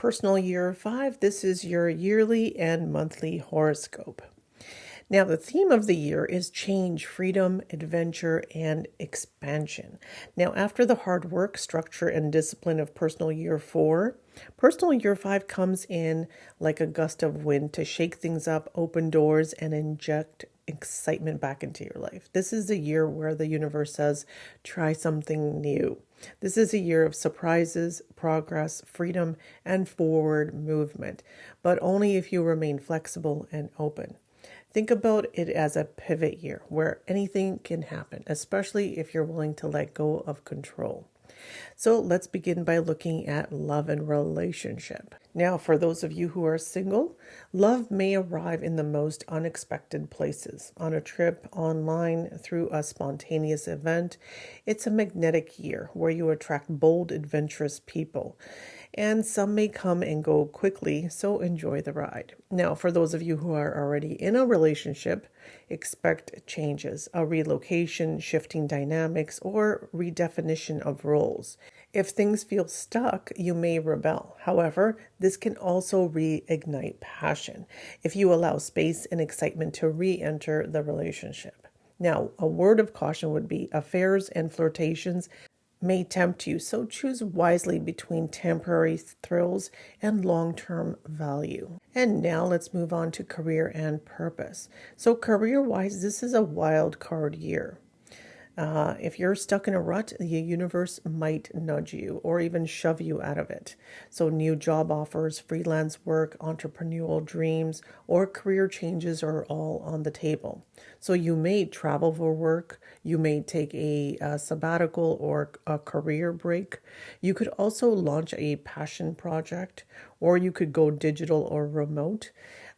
Personal year 5, this is your yearly and monthly horoscope. Now, the theme of the year is change, freedom, adventure, and expansion. Now, after the hard work, structure, and discipline of personal year 4, personal year 5 comes in like a gust of wind to shake things up, open doors, and inject excitement back into your life. This is the year where the universe says, try something new. This is a year of surprises, progress, freedom, and forward movement, but only if you remain flexible and open. Think about it as a pivot year where anything can happen, especially if you're willing to let go of control. So let's begin by looking at love and relationship. Now, for those of you who are single, love may arrive in the most unexpected places. On a trip, online, through a spontaneous event. It's a magnetic year where you attract bold, adventurous people. And some may come and go quickly, so enjoy the ride. Now, for those of you who are already in a relationship, expect changes, a relocation, shifting dynamics, or redefinition of roles. If things feel stuck, you may rebel. However, this can also reignite passion if you allow space and excitement to re-enter the relationship. Now, a word of caution would be affairs and flirtations may tempt you, so choose wisely between temporary thrills and long-term value. And now let's move on to career and purpose. So career-wise, this is a wild card year. If you're stuck in a rut, the universe might nudge you or even shove you out of it. So new job offers, freelance work, entrepreneurial dreams, or career changes are all on the table. So you may travel for work, you may take a sabbatical or a career break. You could also launch a passion project, or you could go digital or remote.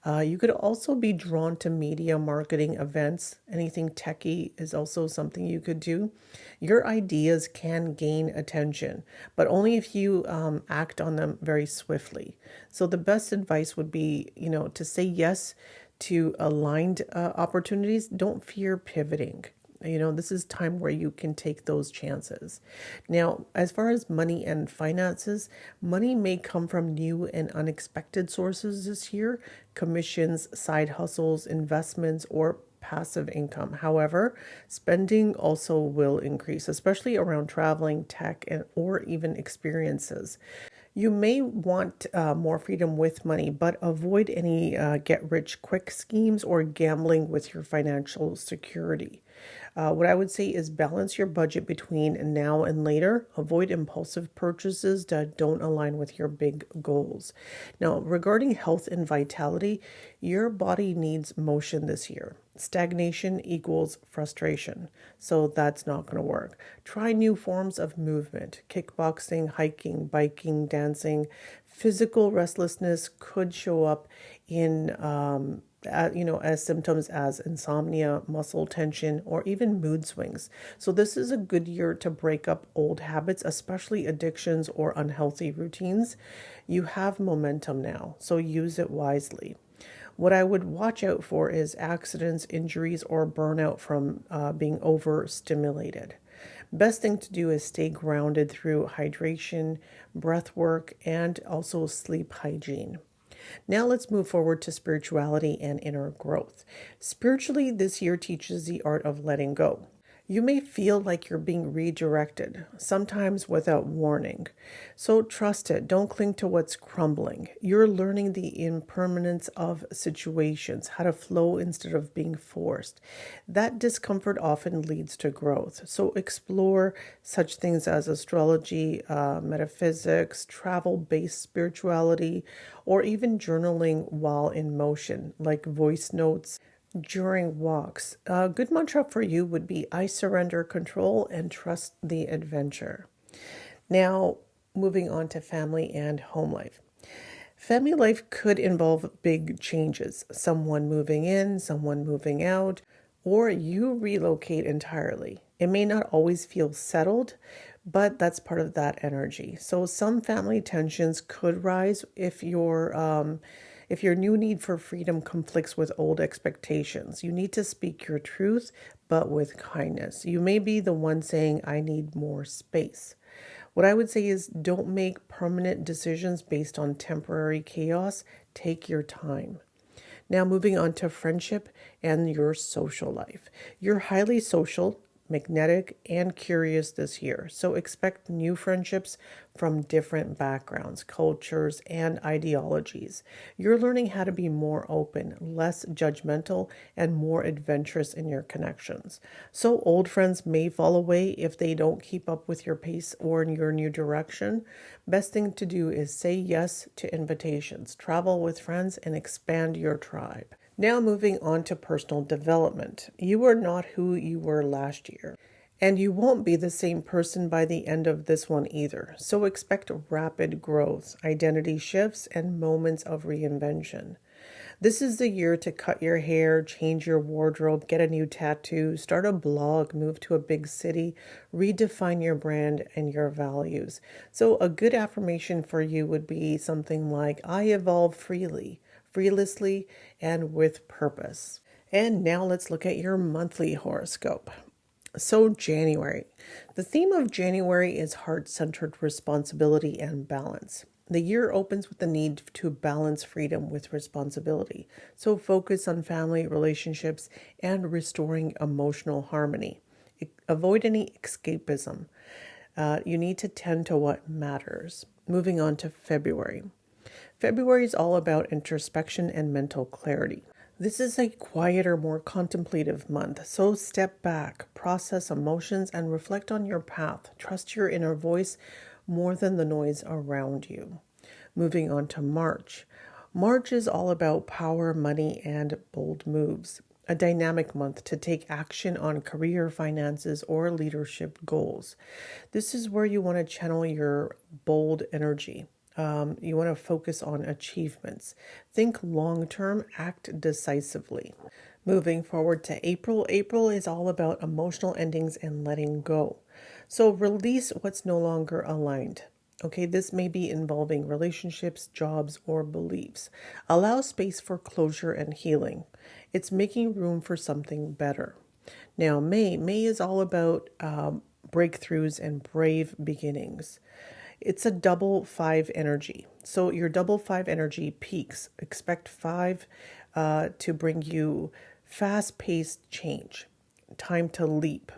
You could also be drawn to media, marketing, events. Anything techie is also something you could do. Your ideas can gain attention, but only if you act on them very swiftly. So the best advice would be, to say yes to aligned opportunities. Don't fear pivoting. This is time where you can take those chances. Now, as far as money and finances, money may come from new and unexpected sources this year, commissions, side hustles, investments, or passive income. However, spending also will increase, especially around traveling, tech, or even experiences. You may want more freedom with money, but avoid any get-rich-quick schemes or gambling with your financial security. What I would say is balance your budget between now and later. Avoid impulsive purchases that don't align with your big goals. Now, regarding health and vitality, your body needs motion this year. Stagnation equals frustration, so that's not going to work. Try new forms of movement, kickboxing, hiking, biking, dancing. Physical restlessness could show up in as symptoms as insomnia, muscle tension, or even mood swings. So this is a good year to break up old habits, especially addictions or unhealthy routines. You have momentum now, so use it wisely. What I would watch out for is accidents, injuries, or burnout from being overstimulated. Best thing to do is stay grounded through hydration, breath work, and also sleep hygiene. Now let's move forward to spirituality and inner growth. Spiritually, this year teaches the art of letting go. You may feel like you're being redirected, sometimes without warning. So trust it. Don't cling to what's crumbling. You're learning the impermanence of situations, how to flow instead of being forced. That discomfort often leads to growth. So explore such things as astrology, metaphysics, travel-based spirituality, or even journaling while in motion, like voice notes during walks. A good mantra for you would be, I surrender control and trust the adventure. Now, moving on to family and home life. Family life could involve big changes, someone moving in, someone moving out, or you relocate entirely. It may not always feel settled, but that's part of that energy. So some family tensions could rise if your new need for freedom conflicts with old expectations. You need to speak your truth, but with kindness. You may be the one saying, I need more space. What I would say is don't make permanent decisions based on temporary chaos. Take your time. Now, moving on to friendship and your social life. You're highly social, magnetic, and curious this year. So expect new friendships from different backgrounds, cultures, and ideologies. You're learning how to be more open, less judgmental, and more adventurous in your connections. So old friends may fall away if they don't keep up with your pace or in your new direction. Best thing to do is say yes to invitations, travel with friends, and expand your tribe. Now, moving on to personal development. You are not who you were last year, and you won't be the same person by the end of this one either. So, expect rapid growth, identity shifts, and moments of reinvention. This is the year to cut your hair, change your wardrobe, get a new tattoo, start a blog, move to a big city, redefine your brand and your values. So, a good affirmation for you would be something like, I evolve freely, fearlessly, and with purpose. And now let's look at your monthly horoscope. So, January. The theme of January is heart centered responsibility and balance. The year opens with the need to balance freedom with responsibility. So, focus on family relationships and restoring emotional harmony. Avoid any escapism. You need to tend to what matters. Moving on to February. February is all about introspection and mental clarity. This is a quieter, more contemplative month, so step back, process emotions, and reflect on your path. Trust your inner voice more than the noise around you. Moving on to March. March is all about power, money, and bold moves. A dynamic month to take action on career, finances, or leadership goals. This is where you want to channel your bold energy. You want to focus on achievements. Think long term, act decisively. Moving forward to April, April is all about emotional endings and letting go. So release what's no longer aligned. Okay, this may be involving relationships, jobs, or beliefs. Allow space for closure and healing. It's making room for something better. Now, May is all about breakthroughs and brave beginnings. It's a double five energy. So your double five energy peaks. Expect five to bring you fast paced change, time to leap,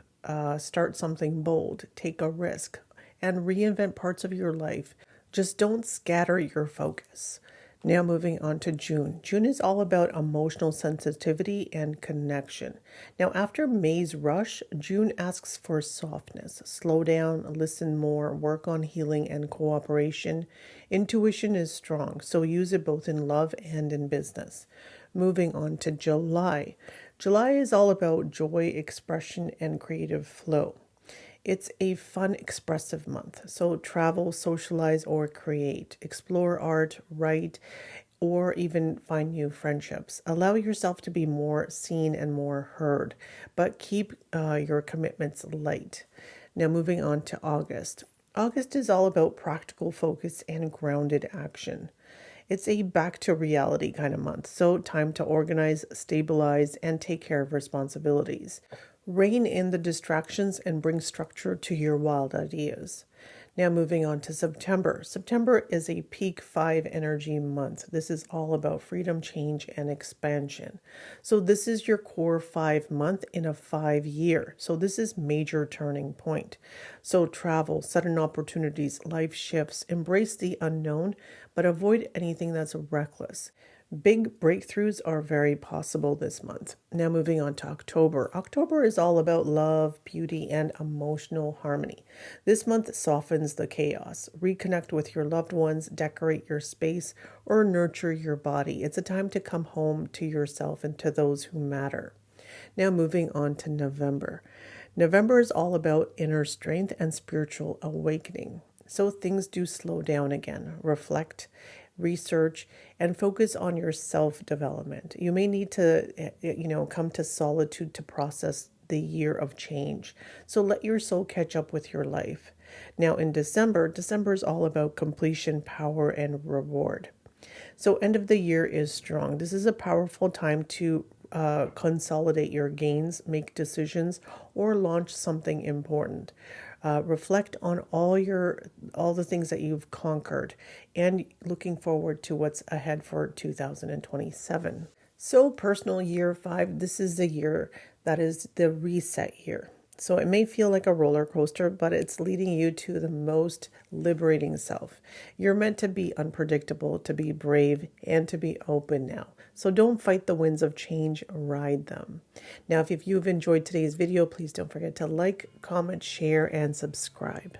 start something bold, take a risk, and reinvent parts of your life. Just don't scatter your focus. Now moving on to June. June is all about emotional sensitivity and connection. Now after May's rush, June asks for softness. Slow down, listen more, work on healing and cooperation. Intuition is strong, so use it both in love and in business. Moving on to July. July is all about joy, expression, and creative flow. It's a fun, expressive month. So travel, socialize, or create. Explore art, write, or even find new friendships. Allow yourself to be more seen and more heard, but keep your commitments light. Now moving on to August. August is all about practical focus and grounded action. It's a back to reality kind of month, so time to organize, stabilize, and take care of responsibilities. Rein in the distractions and bring structure to your wild ideas. Now moving on to September. September is a peak 5 energy month. This is all about freedom, change, and expansion. So this is your core 5 month in a 5 year. So this is major turning point. So travel, sudden opportunities, life shifts, embrace the unknown, but avoid anything that's reckless. Big breakthroughs are very possible this month. Now moving on to October. October is all about love, beauty, and emotional harmony. This month softens the chaos. Reconnect with your loved ones, decorate your space, or nurture your body. It's a time to come home to yourself and to those who matter. Now moving on to November. November is all about inner strength and spiritual awakening. So things do slow down again. Reflect, research, and focus on your self-development. You may need to, come to solitude to process the year of change. So let your soul catch up with your life. Now in December is all about completion, power, and reward. So end of the year is strong. This is a powerful time to consolidate your gains, make decisions, or launch something important. reflect on all the things that you've conquered, and looking forward to what's ahead for 2027. So personal year 5, this is the year that is the reset year. So it may feel like a roller coaster, but it's leading you to the most liberating self. You're meant to be unpredictable, to be brave, and to be open now. So don't fight the winds of change, ride them. Now, if you've enjoyed today's video, please don't forget to like, comment, share, and subscribe.